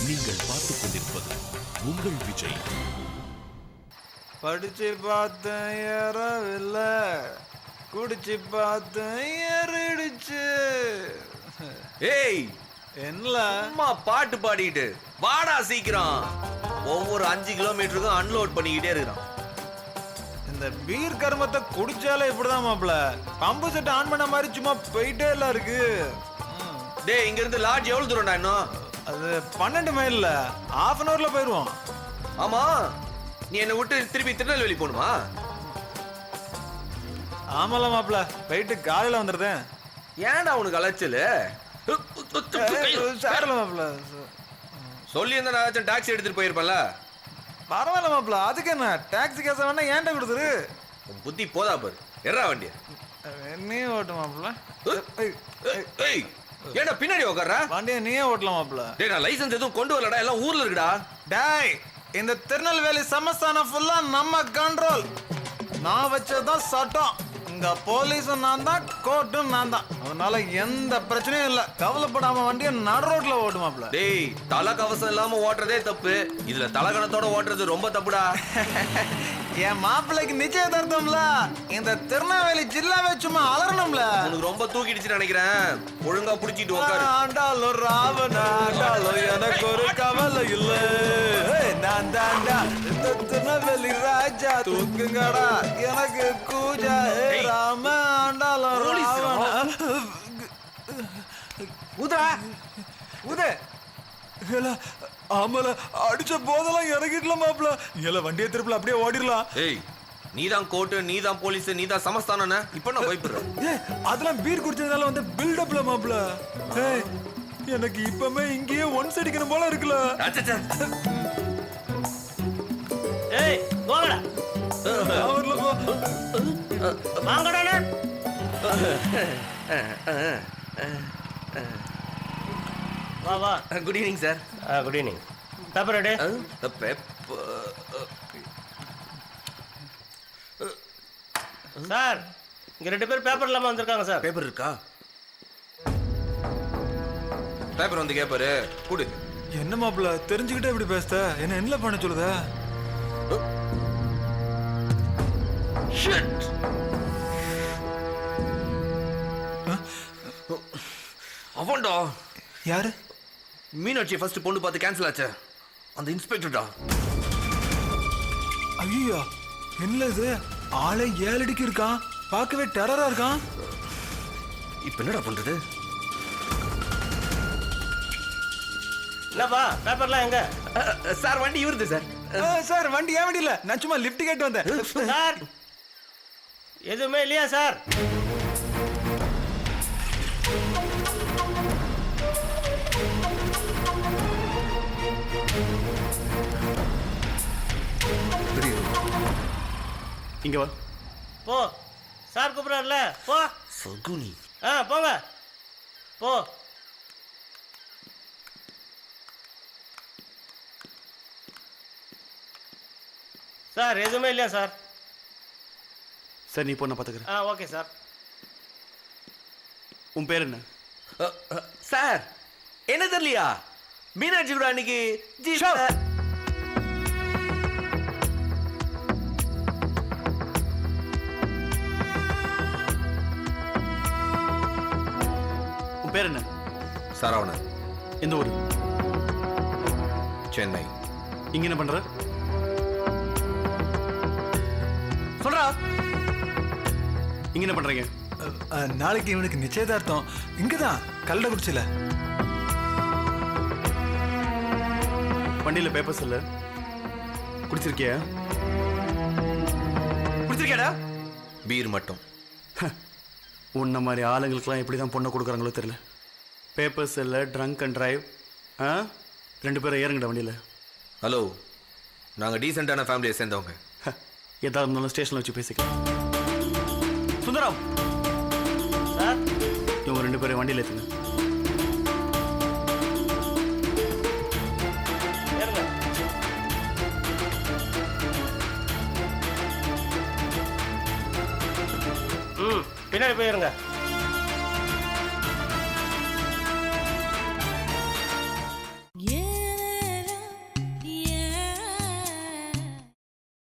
நீங்கள் பார்த்துக் கொண்டிருப்பது உங்கள் விஜய். படிச்சு பார்த்தேன் ஏறவில்லை, குடிச்சு பார்த்தேன் ஏறிடுச்சு. ஏய் என்ன அம்மா பாட்டு பாடிட்டு வாடா சீக்கிரம். ஒவ்வொரு 5 கிலோமீட்டருக்கும் அன்லோட் பண்ணிக்கிட்டே இருக்கிறான். இந்த பீர் கர்மத்தை குடிச்சாலே இப்படிதான் மாப்ள. பம்பு செட் ஆன் பண்ண மாதிரி சும்மா போயிட்டே எல்லாம் இருக்கு. டேய் இங்க இருந்து லாட்ஜ் எவ்வளவு தூரம்டா இன்னும்? அது 12 மைல்ல, half an hourல போயிருவோம். ஆமா நீ என்ன விட்டு திருப்பி திருநெல்வேலி போகணுமா? ஆமால மாப்ள, போயிட்டு காலையில வந்துடுறேன். ஏன்டா உனக்கு அலைச்சல்? சாரல மாப்ள, சொல்லி இருந்தா நான் டாக்ஸி எடுத்துட்டு போயிருப்பேன்ல. பரவாயில்ல மாப்ள, அதுக்கு என்ன டாக்ஸி கேச வேணா ஏன்ட்ட கொடுத்துரு. உன் புத்தி போதா பாரு. எறா வண்டிய நீ ஓட்டு மாப்ள. ஏய் ஏன்டா பின்னாடி உட்கார்ற? வண்டியை நீயே ஓட்டலாம் மாப்ள. டேய் நான் லைசென்ஸ் எதுவும் கொண்டு வரலடா, எல்லாம் ஊர்ல இருக்குடா. டேய் இந்த திருநெல்வேலி சமஸ்தானம் ஃபுல்லா நம்ம கண்ட்ரோல். நான் வச்சதான் சட்டம். இங்க போலீஸும் நான் தான், கோர்ட்டும் நான் தான். அதனால எந்த பிரச்சனையும் இல்ல. கவலைப்படாம வண்டியை நடு ரோட்ல ஓட்டுமாப்ல. டேய் தலை கவசம் இல்லாம ஓட்டுறதே தப்பு. இதுல தலகணத்தோட ஓட்டுறது ரொம்ப தப்புடா. என் மாப்பிள்ளைக்கு நிச்சயதார்த்தம்ல, இந்த திருநெல்வேலி ஜில்லாவே சும்மா அலறணும்ல. உனக்கு ரொம்ப தூக்கிடுச்சுன்னு நினைக்கிறேன். ஒழுங்கா புடிச்சிட்டு உட்காரு. ஆண்டாலும் ராவண ஆண்டாலும் எனக்கு ஒரு கவலை இல்ல. நான் தாண்டா இந்த திருநெல்வேலி ராஜா, தூக்குங்கடா எனக்கு கூஜா. ராம ஆண்டாலும் ராவண ஊதா ஊதே. ஆமால அடிச்ச போதெல்லாம் இறங்கிடலாம் மாப்ள. இல்ல வண்டியை திருப்பல அப்படியே ஓடிடலாம். ஏய் நீதான் கோர்ட்டு, நீதான் போலீஸ், நீதான் சமஸ்தானம்னா இப்ப நான் பயப்படுறேன். ஏய் அதெல்லாம் பீர் குடிச்சதால வந்து பில்டப்ல மாப்ள. ஏய் எனக்கு இப்பமே இங்கேயே ஒன்ஸ் அடிக்கணும் போல இருக்குல. அச்சச்சே. ஏய் போங்கடா. அவர்ல போ. வாங்கடா. வா வா. Good evening sir. Good evening. Paper ready? Sir இங்க 2 பேர் பேப்பர் இல்லாம வந்திருக்காங்க சார். பேப்பர் இருக்கா? பேப்பர் வந்து கேப்பாரு குடு. என்ன மாப்ள தெரிஞ்சுக்கிட்டே இப்படி பேசுத? என்ன பண்ண சொல்லுத? ஷிட். அவன்டா. யாரு? மீனாட்சி ஃபர்ஸ்ட் பொண்ணு பார்த்து கேன்சல் ஆச்சு. அந்த இன்ஸ்பெக்டர்டா. ஐயோ என்ன இது? ஆளே 7 அடிக்கு இருக்கான். பார்க்கவே டெரரா இருக்கான். இப்ப என்னடா பண்றது? என்னப்பா பேப்பர்லாம் எங்க? சார் வண்டி இவருது சார். சார் வண்டி ஏன் வண்டி இல்ல, நான் சும்மா லிஃப்ட் கேட்டு வந்தேன். சார் எதுவுமே இல்லையா சார்? இங்க வா. போ சார் கூப்பிடுறாருல போ. சகுனி. போங்க போ. சார் எதுவுமே இல்லையா சார்? சார் நீ பொண்ணை பார்த்துக்கிறேன். Okay sir. உன் பேர் என்ன? சார் என்ன தெரியலையா? மீனாட்சி கூட அன்னைக்கு உன் பேர் என்ன? சரவணன். எந்த ஊரு? சென்னை. இங்க என்ன பண்ற? சொல்றா. இங்க என்ன பண்றீங்க? நாளைக்கு இவனுக்கு நிச்சயதார்த்தம். இங்கதான் கள்ளக்குறிச்சியில. வண்டியில பேப்பர்ஸ் இல்ல. குடிச்சிருக்கியா? குடிச்சிருக்கியாடா? பீர் மட்டும். உன்ன மாதிரி ஆளுங்களுக்குலாம் எப்படி தான் பொண்ணை கொடுக்குறாங்களோ தெரியல. பேப்பர்ஸ் இல்லை, ட்ரங்க் அண்ட் டிரைவ். 2 பேரும் ஏறுங்கடா வண்டியில். ஹலோ, நாங்கள் டீசெண்டான ஃபேமிலியை சேர்ந்தவங்க. எதாவது இருந்தாலும் ஸ்டேஷனில் வச்சு பேசிக்கலாம். சுந்தரம் சார் இவங்க 2 பேரும் வண்டியில் ஏற்றுங்க. பின்னாடி போயிருங்க.